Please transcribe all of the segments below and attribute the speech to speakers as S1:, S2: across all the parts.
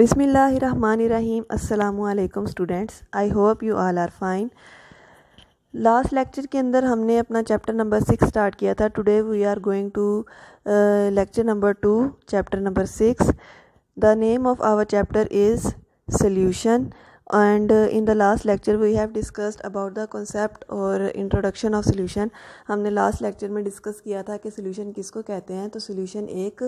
S1: बिस्मिल्लाहिर्रहमानिर्रहीम। अस्सलामुअलैकुम students, I hope you all are fine. Last lecture के अंदर हमने अपना चैप्टर नंबर 6 स्टार्ट किया था। Today we are going to lecture number 2, chapter number 6। The name of our chapter is solution and in the last lecture we have discussed about the concept और introduction of solution। हमने last lecture में discuss किया था कि solution किसको कहते हैं। तो सोल्यूशन एक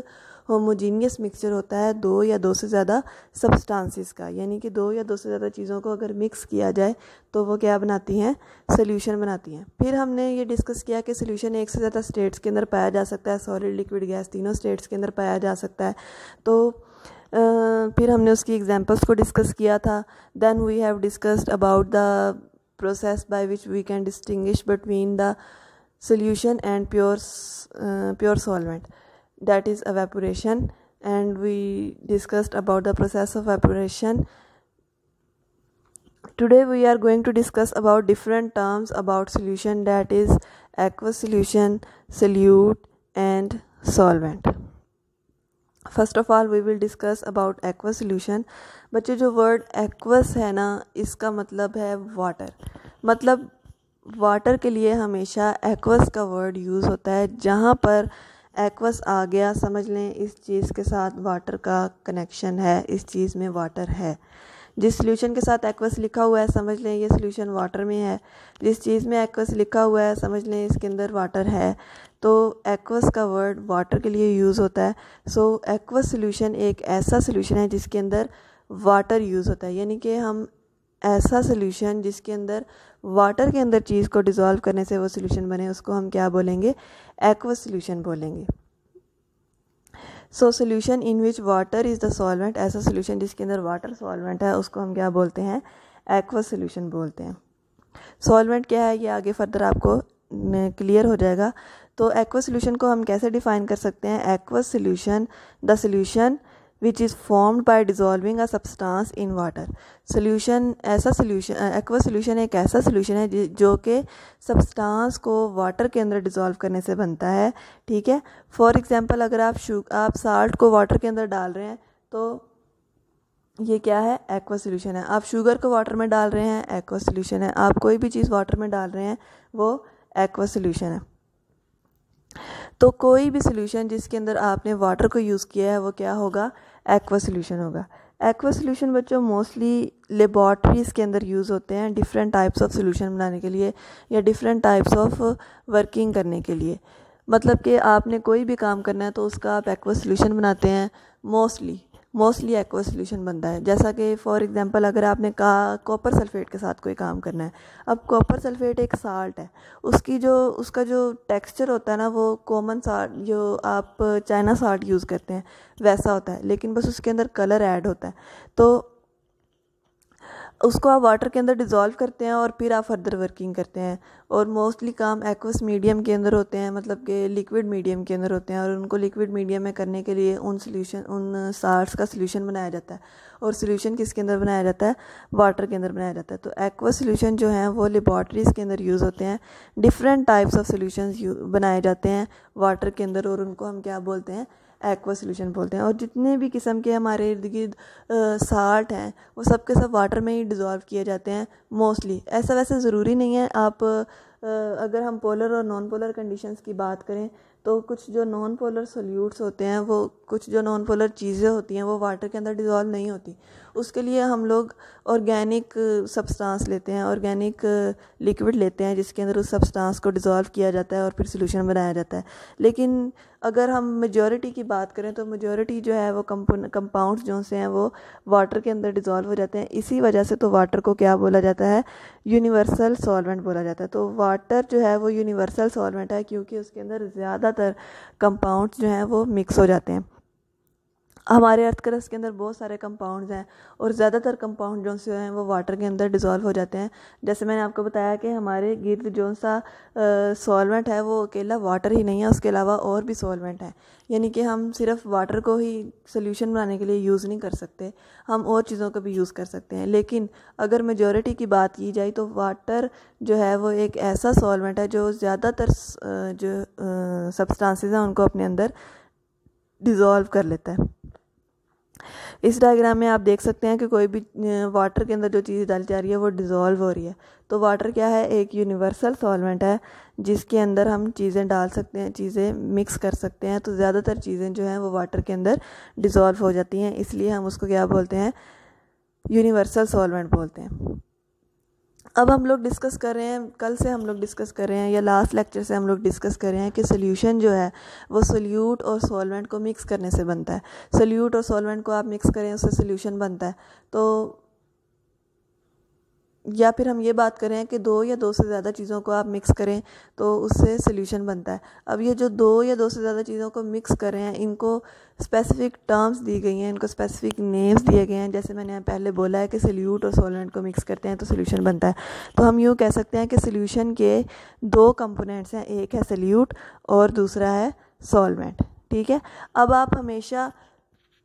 S1: होमोजीनियस मिक्सचर होता है दो या दो से ज़्यादा सब्सटेंसेस का, यानी कि दो या दो से ज़्यादा चीज़ों को अगर मिक्स किया जाए तो वो क्या बनाती हैं, सोल्यूशन बनाती हैं। फिर हमने ये डिस्कस किया कि सोल्यूशन एक से ज़्यादा स्टेट्स के अंदर पाया जा सकता है, सॉलिड लिक्विड गैस तीनों स्टेट्स के अंदर पाया जा सकता है। तो फिर हमने उसकी एग्जांपल्स को डिस्कस किया था। Then we have discussed about the process by which we can distinguish between the solution and pure solvent, that is evaporation, and we discussed about the process of evaporation. Today we are going to discuss about different terms about solution, that is aqueous solution, solute and solvent. First of all we will discuss about aqueous solution. बच्चे, जो word aqueous है ना, इसका मतलब है water. मतलब water के लिए हमेशा एक्वस का वर्ड यूज़ होता है। जहाँ पर एक्वस आ गया, समझ लें इस चीज़ के साथ वाटर का कनेक्शन है, इस चीज़ में वाटर है। जिस सोल्यूशन के साथ एक्वस लिखा हुआ है, समझ लें ये सोल्यूशन वाटर में है। जिस चीज़ में एक्वस लिखा हुआ है, समझ लें इसके अंदर वाटर है। तो एक्वस का वर्ड वाटर के लिए यूज़ होता है। सो एक्वस सोल्यूशन एक ऐसा सोल्यूशन है जिसके अंदर वाटर यूज़ होता है, यानी कि हम ऐसा सोल्यूशन जिसके अंदर वाटर के अंदर चीज़ को डिज़ोल्व करने से वो सोल्यूशन बने, उसको हम क्या बोलेंगे, एक्वस सोल्यूशन बोलेंगे। So solution in which water is the solvent, ऐसा सोल्यूशन जिसके अंदर वाटर सॉल्वेंट है, उसको हम क्या बोलते हैं, एक्वस सोल्यूशन बोलते हैं। सॉल्वेंट क्या है ये आगे फर्दर आपको क्लियर हो जाएगा। तो एक्वस सोल्यूशन को हम कैसे डिफ़ाइन कर सकते हैं? Aqueous solution, the solution which is formed by dissolving a substance in water. Solution ऐसा सोल्यूशन, एक्वस सोल्यूशन एक ऐसा सोल्यूशन है जो कि सब्सटेंस को वाटर के अंदर डिज़ोल्व करने से बनता है। ठीक है। फॉर एग्जांपल, अगर आप साल्ट को वाटर के अंदर डाल रहे हैं तो ये क्या है, एक्वस सोल्यूशन है। आप शुगर को वाटर में डाल रहे हैं, एक्वस सोल्यूशन है। आप कोई भी चीज़ वाटर में डाल रहे हैं, वो एक्वस सोल्यूशन है। तो कोई भी सोल्यूशन जिसके अंदर आपने वाटर को यूज़ किया है वो क्या होगा, एक्वस सोल्यूशन होगा। एक्वस सोल्यूशन बच्चों मोस्टली लेबॉर्ट्रीज़ के अंदर यूज़ होते हैं डिफरेंट टाइप्स ऑफ सोल्यूशन बनाने के लिए या डिफरेंट टाइप्स ऑफ वर्किंग करने के लिए। मतलब कि आपने कोई भी काम करना है तो उसका आप एक्वस सोल्यूशन बनाते हैं। मोस्टली एक्वस सोल्यूशन बनता है। जैसा कि फॉर एग्जांपल, अगर आपने कहा कॉपर सल्फेट के साथ कोई काम करना है। अब कॉपर सल्फेट एक साल्ट है, उसका जो टेक्सचर होता है ना, वो कॉमन साल्ट जो आप चाइना साल्ट यूज़ करते हैं वैसा होता है, लेकिन बस उसके अंदर कलर ऐड होता है। तो उसको आप वाटर के अंदर डिज़ोल्व करते हैं और फिर आप फर्दर वर्किंग करते हैं। और मोस्टली काम एक्वस मीडियम के अंदर होते हैं, मतलब कि लिक्विड मीडियम के अंदर होते हैं। और उनको लिक्विड मीडियम में करने के लिए उन साल्ट्स का सोल्यूशन बनाया जाता है। और सोल्यूशन किसके अंदर बनाया जाता है, वाटर के अंदर बनाया जाता है। तो एक्वस सोल्यूशन जो हैं वो लेबॉर्ट्रीज़ के अंदर यूज़ होते हैं। डिफरेंट टाइप्स ऑफ सोल्यूशंस बनाए जाते हैं वाटर के अंदर, और उनको हम क्या बोलते हैं, एक्वा सोल्यूशन बोलते हैं। और जितने भी किस्म के हमारे इर्द गिर्द साल्ट हैं वो सब के सब वाटर में ही डिज़ोल्व किए जाते हैं मोस्टली। ऐसा वैसे ज़रूरी नहीं है। आप अगर हम पोलर और नॉन पोलर कंडीशंस की बात करें तो कुछ जो नॉन पोलर सोल्यूट्स होते हैं, वो कुछ जो नॉन पोलर चीज़ें होती हैं वो वाटर के अंदर डिज़ोल्व नहीं होती। उसके लिए हम लोग ऑर्गेनिक सब्सटेंस लेते हैं, ऑर्गेनिक लिक्विड लेते हैं जिसके अंदर उस सब्सटेंस को डिज़ोल्व किया जाता है और फिर सोल्यूशन बनाया जाता है। लेकिन अगर हम मेजॉरिटी की बात करें तो मेजॉरिटी जो है वो कंपाउंड्स जो से हैं वो वाटर के अंदर डिज़ोल्व हो जाते हैं। इसी वजह से तो वाटर को क्या बोला जाता है, यूनिवर्सल सॉल्वेंट बोला जाता है। तो वाटर जो है वो यूनिवर्सल सॉल्वेंट है क्योंकि उसके अंदर ज़्यादातर कंपाउंड्स जो हैं वो मिक्स हो जाते हैं। हमारे अर्थ क्रस्ट के अंदर बहुत सारे कंपाउंड्स हैं और ज़्यादातर कंपाउंड जो से हैं वो वाटर के अंदर डिज़ोल्व हो जाते हैं। जैसे मैंने आपको बताया कि हमारे गिर्द जो सा सॉल्वेंट है वो अकेला वाटर ही नहीं है, उसके अलावा और भी सॉल्वेंट है। यानी कि हम सिर्फ वाटर को ही सोल्यूशन बनाने के लिए यूज़ नहीं कर सकते, हम और चीज़ों को भी यूज़ कर सकते हैं। लेकिन अगर मेजॉरिटी की बात की जाए तो वाटर जो है वो एक ऐसा सॉल्वेंट है जो ज़्यादातर जो सब्सटेंसेस हैं उनको अपने अंदर डिज़ोल्व कर लेता है। इस डायग्राम में आप देख सकते हैं कि कोई भी वाटर के अंदर जो चीज़ डाली जा रही है वो डिज़ोल्व हो रही है। तो वाटर क्या है, एक यूनिवर्सल सॉल्वेंट है जिसके अंदर हम चीज़ें डाल सकते हैं, चीज़ें मिक्स कर सकते हैं। तो ज़्यादातर चीज़ें जो हैं वो वाटर के अंदर डिज़ोल्व हो जाती हैं, इसलिए हम उसको क्या बोलते हैं, यूनिवर्सल सॉल्वेंट बोलते हैं। अब हम लोग डिस्कस कर रहे हैं, कल से हम लोग डिस्कस कर रहे हैं या लास्ट लेक्चर से हम लोग डिस्कस कर रहे हैं कि सोल्यूशन जो है वो सोल्यूट और सॉल्वेंट को मिक्स करने से बनता है। सोल्यूट और सॉल्वेंट को आप मिक्स करें उससे सोल्यूशन बनता है। तो या फिर हम ये बात करें कि दो या दो से ज़्यादा चीज़ों को आप मिक्स करें तो उससे सोल्यूशन बनता है। अब ये जो दो या दो से ज़्यादा चीज़ों को मिक्स कर रहे हैं, इनको स्पेसिफिक टर्म्स दी गई हैं, इनको स्पेसिफिक नेम्स दिए गए हैं। जैसे मैंने पहले बोला है कि सोल्यूट और सॉल्वेंट को मिक्स करते हैं तो सोल्यूशन बनता है। तो हम यूँ कह सकते हैं कि सोल्यूशन के दो कंपोनेंट्स हैं, एक है सोल्यूट और दूसरा है सॉल्वेंट। ठीक है। अब आप हमेशा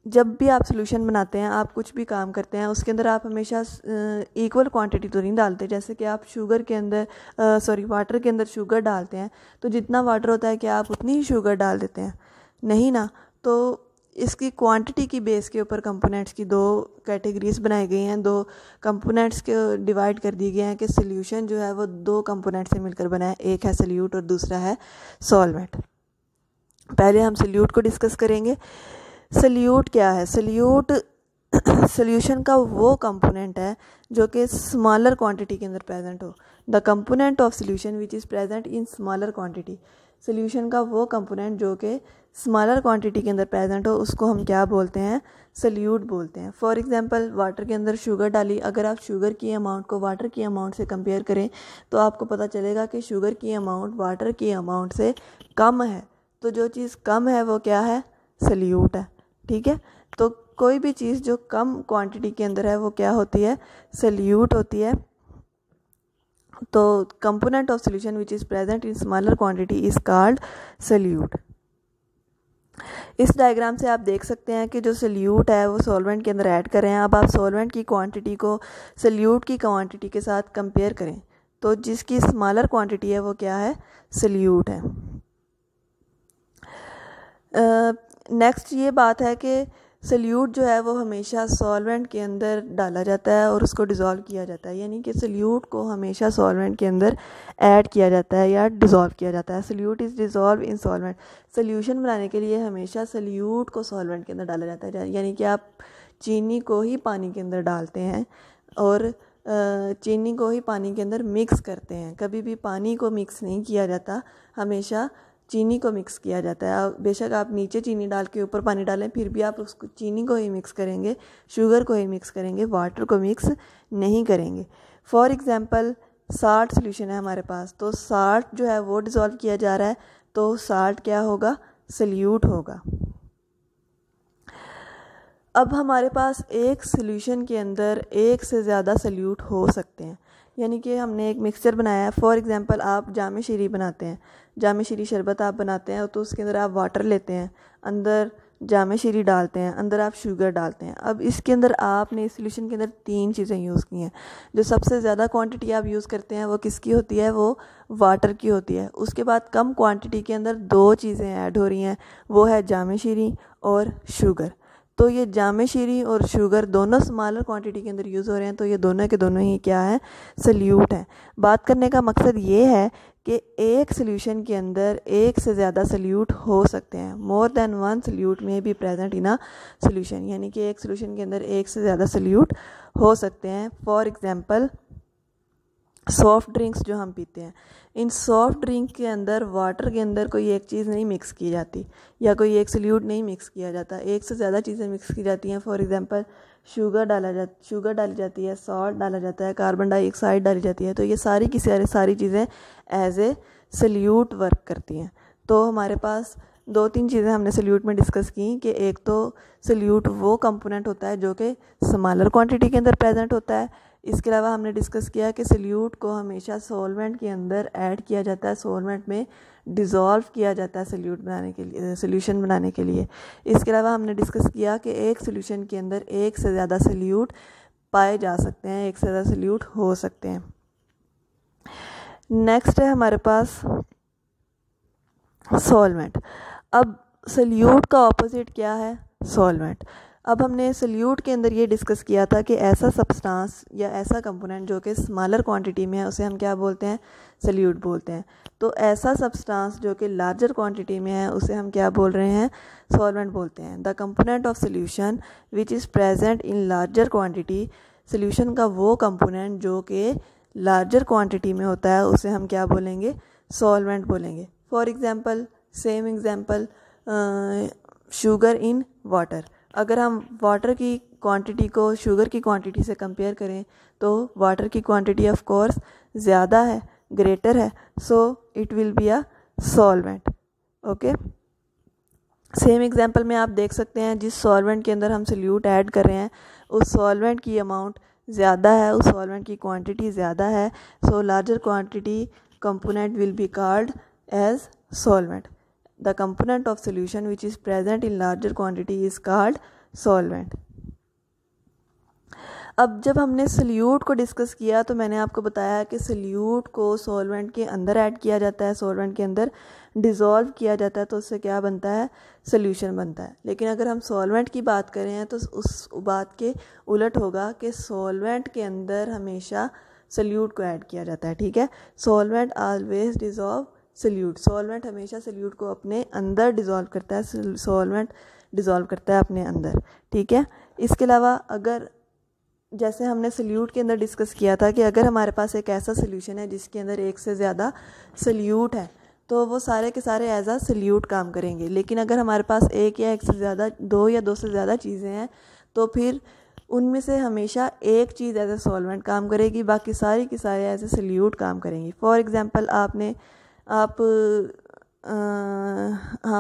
S1: जब भी आप सोल्यूशन बनाते हैं, आप कुछ भी काम करते हैं, उसके अंदर आप हमेशा इक्वल क्वांटिटी तो नहीं डालते। जैसे कि आप शुगर के अंदर वाटर के अंदर शुगर डालते हैं तो जितना वाटर होता है क्या आप उतनी ही शुगर डाल देते हैं? नहीं ना। तो इसकी क्वांटिटी की बेस के ऊपर कंपोनेंट्स की दो कैटेगरीज बनाई गई हैं, दो कंपोनेंट्स के डिवाइड कर दी गए हैं कि सोल्यूशन जो है वो दो कंपोनेंट से मिलकर बना है, एक है सोल्यूट और दूसरा है सॉल्वेंट। पहले हम सोल्यूट को डिस्कस करेंगे। सोल्यूट क्या है? सोल्यूट सोल्यूशन का वो कंपोनेंट है जो कि स्मॉलर क्वांटिटी के अंदर प्रेजेंट हो। The component of solution which is present in smaller quantity. Solution का वो कंपोनेंट जो कि स्मॉलर क्वांटिटी के अंदर प्रेजेंट हो उसको हम क्या बोलते हैं? सोल्यूट बोलते हैं। फॉर एग्जांपल वाटर के अंदर शुगर डाली, अगर आप शुगर की अमाउंट को वाटर की अमाउंट से कंपेयर करें तो आपको पता चलेगा कि शुगर की अमाउंट वाटर की अमाउंट से कम है। तो जो चीज़ कम है वो क्या है? सोल्यूट है। ठीक है। तो कोई भी चीज़ जो कम क्वांटिटी के अंदर है वो क्या होती है? सोल्यूट होती है। तो component of solution which is present in smaller quantity is called solute. इस डायग्राम से आप देख सकते हैं कि जो सोल्यूट है वो सॉल्वेंट के अंदर ऐड कर रहे हैं। अब आप सॉल्वेंट की क्वांटिटी को सोल्यूट की क्वांटिटी के साथ कंपेयर करें तो जिसकी स्मॉलर क्वांटिटी है वो क्या है? सोल्यूट है। नेक्स्ट ये बात है कि सोल्यूट जो है वो हमेशा सॉल्वेंट के अंदर डाला जाता है और उसको डिज़ोल्व किया जाता है, यानी कि सोल्यूट को हमेशा सॉल्वेंट के अंदर ऐड किया जाता है या डिज़ोल्व किया जाता है। Solute is dissolve in solvent. Solution बनाने के लिए हमेशा सोल्यूट को सॉल्वेंट के अंदर डाला जाता है, यानी कि आप चीनी को ही पानी के अंदर डालते हैं और चीनी को ही पानी के अंदर मिक्स करते हैं। कभी भी पानी को मिक्स नहीं किया जाता, हमेशा चीनी को मिक्स किया जाता है। बेशक आप नीचे चीनी डाल के ऊपर पानी डालें, फिर भी आप उसको चीनी को ही मिक्स करेंगे, शुगर को ही मिक्स करेंगे, वाटर को मिक्स नहीं करेंगे। फॉर एग्जांपल साल्ट सोल्यूशन है हमारे पास, तो साल्ट जो है वो डिज़ोल्व किया जा रहा है तो साल्ट क्या होगा? सोल्यूट होगा। अब हमारे पास एक सोल्यूशन के अंदर एक से ज़्यादा सोल्यूट हो सकते हैं, यानी कि हमने एक मिक्सचर बनाया है। फॉर एग्जांपल आप जामे शीरी बनाते हैं, जामे शीरी शरबत आप बनाते हैं तो उसके अंदर आप वाटर लेते हैं, अंदर जामे शीरी डालते हैं, अंदर आप शुगर डालते हैं। अब इसके अंदर आपने इस सोल्यूशन के अंदर तीन चीज़ें यूज़ की हैं। जो सबसे ज़्यादा क्वांटिटी आप यूज़ करते हैं वो किसकी होती है? वो वाटर की होती है। उसके बाद कम क्वांटिटी के अंदर दो चीज़ें ऐड हो रही हैं, वो है जामे शीरी और शुगर। तो ये जामे शीरी और शुगर दोनों स्मॉलर क्वांटिटी के अंदर यूज़ हो रहे हैं, तो ये दोनों के दोनों ही क्या है? सोल्यूट हैं। बात करने का मकसद ये है कि एक सोल्यूशन के अंदर एक से ज़्यादा सोल्यूट हो सकते हैं। मोर देन वन सोल्यूट में be present in a solution, यानी कि एक सोल्यूशन के अंदर एक से ज़्यादा सोल्यूट हो सकते हैं। फॉर एग्जांपल सॉफ्ट ड्रिंक्स जो हम पीते हैं, इन सॉफ्ट ड्रिंक के अंदर वाटर के अंदर कोई एक चीज़ नहीं मिक्स की जाती या कोई एक सोल्यूट नहीं मिक्स किया जाता, एक से ज़्यादा चीज़ें मिक्स की जाती हैं। फॉर एग्जांपल शुगर डाली जाती है, सॉल्ट डाला जाता है, कार्बन डाइऑक्साइड डाली जाती है। तो ये सारी की सारी चीज़ें एज ए सोल्यूट वर्क करती हैं। तो हमारे पास दो तीन चीज़ें हमने सोल्यूट में डिस्कस की कि एक तो सोल्यूट वो कंपोनेंट होता है जो कि स्मॉलर क्वांटिटी के अंदर प्रेजेंट होता है। इसके अलावा हमने डिस्कस किया कि सोल्यूट को हमेशा सॉल्वेंट के अंदर ऐड किया जाता है, सॉल्वेंट में डिज़ोल्व किया जाता है सोल्यूशन बनाने के लिए। इसके अलावा हमने डिस्कस किया कि एक सोल्यूशन के अंदर एक से ज़्यादा सोल्यूट पाए जा सकते हैं, एक से ज़्यादा सोल्यूट हो सकते हैं। नेक्स्ट है हमारे पास सॉल्वेंट। अब सोल्यूट का ऑपोजिट क्या है? सॉल्वेंट। अब हमने सल्यूट के अंदर ये डिस्कस किया था कि ऐसा सब्सटेंस या ऐसा कंपोनेंट जो कि स्मॉलर क्वांटिटी में है उसे हम क्या बोलते हैं, सल्यूट बोलते हैं। तो ऐसा सब्सटेंस जो कि लार्जर क्वांटिटी में है उसे हम क्या बोल रहे हैं, सॉल्वेंट बोलते हैं। The component of solution which is present in larger quantity, solution का वो कंपोनेंट जो कि लार्जर क्वांटिटी में होता है उसे हम क्या बोलेंगे, सॉल्वेंट बोलेंगे। For example, same example, sugar in water. अगर हम वाटर की क्वांटिटी को शुगर की क्वांटिटी से कंपेयर करें तो वाटर की क्वांटिटी ऑफ कोर्स ज़्यादा है, ग्रेटर है, so it will be a solvent. Okay, same example में आप देख सकते हैं जिस सॉल्वेंट के अंदर हम सोल्यूट ऐड कर रहे हैं उस सॉल्वेंट की अमाउंट ज़्यादा है, उस सॉल्वेंट की क्वांटिटी ज़्यादा है, so larger quantity component will be called as solvent. The component of solution which is present in larger quantity is called solvent. अब जब हमने सल्यूट को डिस्कस किया तो मैंने आपको बताया कि सल्यूट को सॉल्वेंट के अंदर ऐड किया जाता है, सॉल्वेंट के अंदर डिज़ोल्व किया जाता है तो उससे क्या बनता है, सल्यूशन बनता है। लेकिन अगर हम सॉल्वेंट की बात करें तो उस बात के उलट होगा कि सॉल्वेंट के अंदर हमेशा सल्यूट को ऐड किया जाता है। ठीक है, solvent always dissolve solute, solvent हमेशा सल्यूट को अपने अंदर डिज़ोल्व करता है, सॉल्वेंट डिज़ोल्व करता है अपने अंदर। ठीक है, इसके अलावा अगर जैसे हमने सल्यूट के अंदर डिस्कस किया था कि अगर हमारे पास एक ऐसा सल्यूशन है जिसके अंदर एक से ज़्यादा सल्यूट है तो वो सारे के सारे एज आ सल्यूट काम करेंगे। लेकिन अगर हमारे पास एक या एक से ज़्यादा, दो या दो से ज़्यादा चीज़ें हैं तो फिर उनमें से हमेशा एक चीज़ एज ए सॉल्वेंट काम करेगी, बाकी सारी की सारी एज ए सल्यूट काम करेंगी। फॉर एग्ज़ाम्पल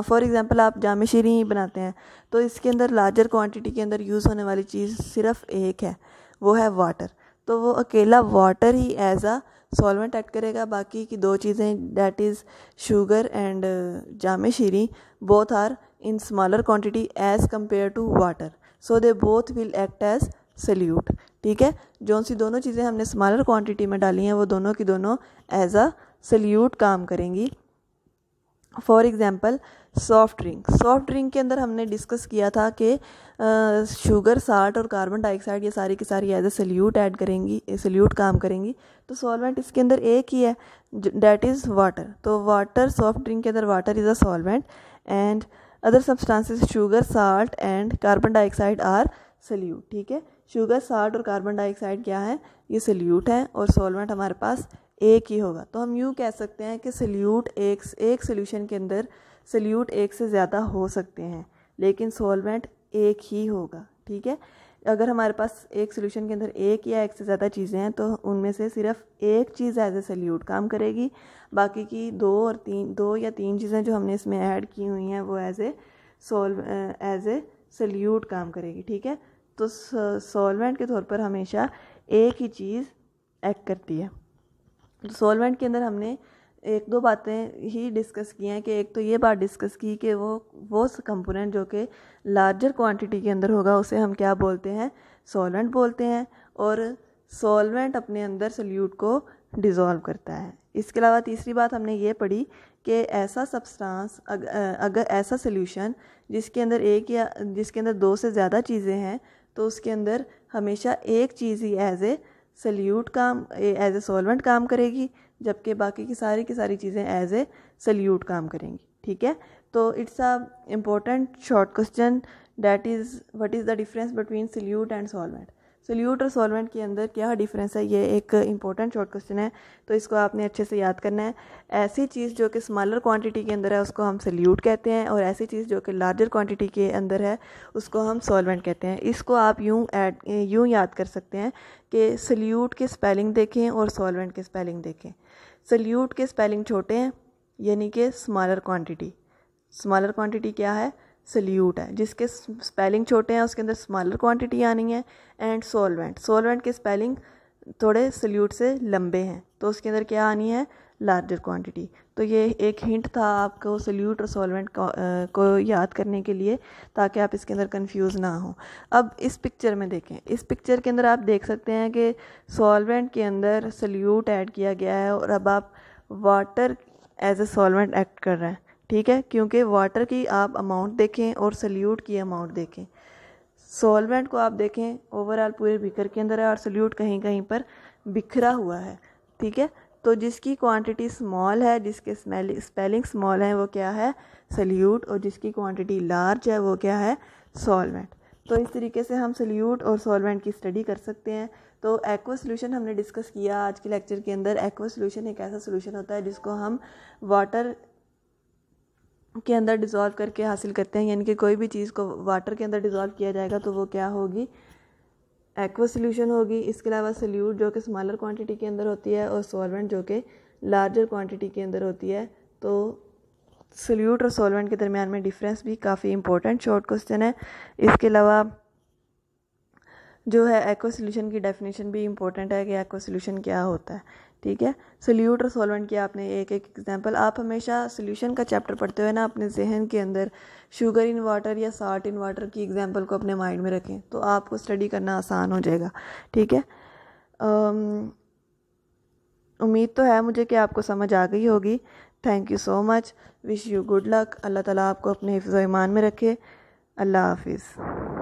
S1: फॉर एग्ज़ाम्पल आप जामे शीरी बनाते हैं तो इसके अंदर लार्जर क्वांटिटी के अंदर यूज़ होने वाली चीज़ सिर्फ एक है, वो है वाटर। तो वो अकेला वाटर ही एज आ सॉल्वेंट ऐड करेगा, बाकी की दो चीज़ें that is sugar and Jam-e Shirin both are in smaller quantity as compared to water, so they both will act as solute. ठीक है, जो सी दोनों चीज़ें हमने स्मॉलर क्वांटिटी में डाली हैं वो दोनों की दोनों एज आ सल्यूट काम करेंगी। फॉर एग्ज़ाम्पल, सॉफ्ट ड्रिंक के अंदर हमने डिस्कस किया था कि शुगर, साल्ट और कार्बन डाइऑक्साइड ये सारी की सारी एज ए सल्यूट ऐड करेंगी, सल्यूट काम करेंगी। तो सॉल्वेंट इसके अंदर एक ही है, दैट इज़ वाटर। तो वाटर, सॉफ्ट ड्रिंक के अंदर water is a solvent and other substances sugar, salt and carbon dioxide are solute. ठीक है, शुगर, साल्ट और कार्बन डाइऑक्साइड क्या है, ये सल्यूट है और सॉल्वेंट हमारे पास एक ही होगा। तो हम यूँ कह सकते हैं कि सल्यूट एक सोल्यूशन के अंदर सल्यूट एक से ज़्यादा हो सकते हैं लेकिन सॉल्वेंट एक ही होगा। ठीक है, अगर हमारे पास एक सोल्यूशन के अंदर एक या एक से ज़्यादा चीज़ें हैं तो उनमें से सिर्फ एक चीज़ एज ए सल्यूट काम करेगी, बाकी की दो या तीन चीज़ें जो हमने इसमें ऐड की हुई हैं वो एज ए सल्यूट काम करेगी। ठीक है, तो सॉल्वेंट के तौर पर हमेशा एक ही चीज़ एक्ट करती है। तो सॉल्वेंट के अंदर हमने एक दो बातें ही डिस्कस की हैं कि एक तो ये बात डिस्कस की कि वो कंपोनेंट जो कि लार्जर क्वांटिटी के अंदर होगा उसे हम क्या बोलते हैं, सॉल्वेंट बोलते हैं, और सॉल्वेंट अपने अंदर सल्यूट को डिज़ोल्व करता है। इसके अलावा तीसरी बात हमने ये पढ़ी कि ऐसा सब्सटेंस, अगर ऐसा सल्यूशन जिसके अंदर दो से ज़्यादा चीज़ें हैं तो उसके अंदर हमेशा एक चीज़ ही एज ए सॉल्वेंट काम करेगी, जबकि बाकी की सारी चीज़ें एज ए सल्यूट काम करेंगी। ठीक है, तो it's a important short question that is what is the difference between solute and solvent. Solute और सॉल्वेंट के अंदर क्या डिफरेंस है, ये एक इम्पोर्टेंट शॉर्ट क्वेश्चन है, तो इसको आपने अच्छे से याद करना है। ऐसी चीज़ जो कि स्मॉलर क्वांटिटी के अंदर है उसको हम सल्यूट कहते हैं और ऐसी चीज़ जो कि लार्जर क्वांटिटी के अंदर है उसको हम सॉल्वेंट कहते हैं। इसको आप यूँ याद कर सकते हैं कि सल्यूट के स्पेलिंग देखें और सॉल्वेंट के स्पेलिंग देखें। सल्यूट के स्पेलिंग छोटे हैं यानी कि स्मॉलर क्वांटिटी क्या है, सल्यूट है, जिसके स्पेलिंग छोटे हैं उसके अंदर स्मॉलर क्वांटिटी आनी है। एंड सॉल्वेंट के स्पेलिंग थोड़े सल्यूट से लंबे हैं तो उसके अंदर क्या आनी है, लार्जर क्वांटिटी। तो ये एक हिंट था आपको सल्यूट और सॉल्वेंट को याद करने के लिए ताकि आप इसके अंदर कंफ्यूज ना हो। अब इस पिक्चर में देखें, इस पिक्चर के अंदर आप देख सकते हैं कि सॉल्वेंट के अंदर सल्यूट ऐड किया गया है और अब आप water as a solvent act कर रहे हैं। ठीक है, क्योंकि वाटर की आप अमाउंट देखें और सल्यूट की अमाउंट देखें। सॉल्वेंट को आप देखें ओवरऑल पूरे बीकर के अंदर है और सोल्यूट कहीं कहीं पर बिखरा हुआ है, ठीक है। तो जिसकी क्वांटिटी स्मॉल है, जिसके स्पेलिंग स्मॉल है, वो क्या है, सोल्यूट, और जिसकी क्वांटिटी लार्ज है वो क्या है, सॉल्वेंट। तो इस तरीके से हम सोल्यूट और सॉल्वेंट की स्टडी कर सकते हैं। तो एक्वा सोल्यूशन हमने डिस्कस किया आज के लेक्चर के अंदर। एक्वा सोल्यूशन एक ऐसा सोल्यूशन होता है जिसको हम वाटर के अंदर डिज़ोल्व करके हासिल करते हैं, यानी कि कोई भी चीज़ को वाटर के अंदर डिज़ोल्व किया जाएगा तो वो क्या होगी, एक्वा सोल्यूशन होगी। इसके अलावा सोल्यूट जो कि स्मॉलर क्वांटिटी के अंदर होती है और सॉल्वेंट जो कि लार्जर क्वांटिटी के अंदर होती है। तो सोल्यूट और सॉल्वेंट के दरमियान में डिफरेंस भी काफ़ी इंपॉर्टेंट शॉर्ट क्वेश्चन है। इसके अलावा जो है एक्वा सोल्यूशन की डेफिनेशन भी इंपॉर्टेंट है कि एक्वा सोल्यूशन क्या होता है, ठीक है। सोल्यूट और सॉल्वेंट की आपने एक एक एग्जांपल, आप हमेशा सोल्यूशन का चैप्टर पढ़ते हुए ना अपने जहन के अंदर शुगर इन वाटर या साल्ट इन वाटर की एग्जांपल को अपने माइंड में रखें, तो आपको स्टडी करना आसान हो जाएगा, ठीक है। उम्मीद तो है मुझे कि आपको समझ आ गई होगी। Thank you so much, wish you good luck. अल्लाह ताला आपको अपने हिफ्ज़ व ईमान में रखे। अल्लाह हाफिज़।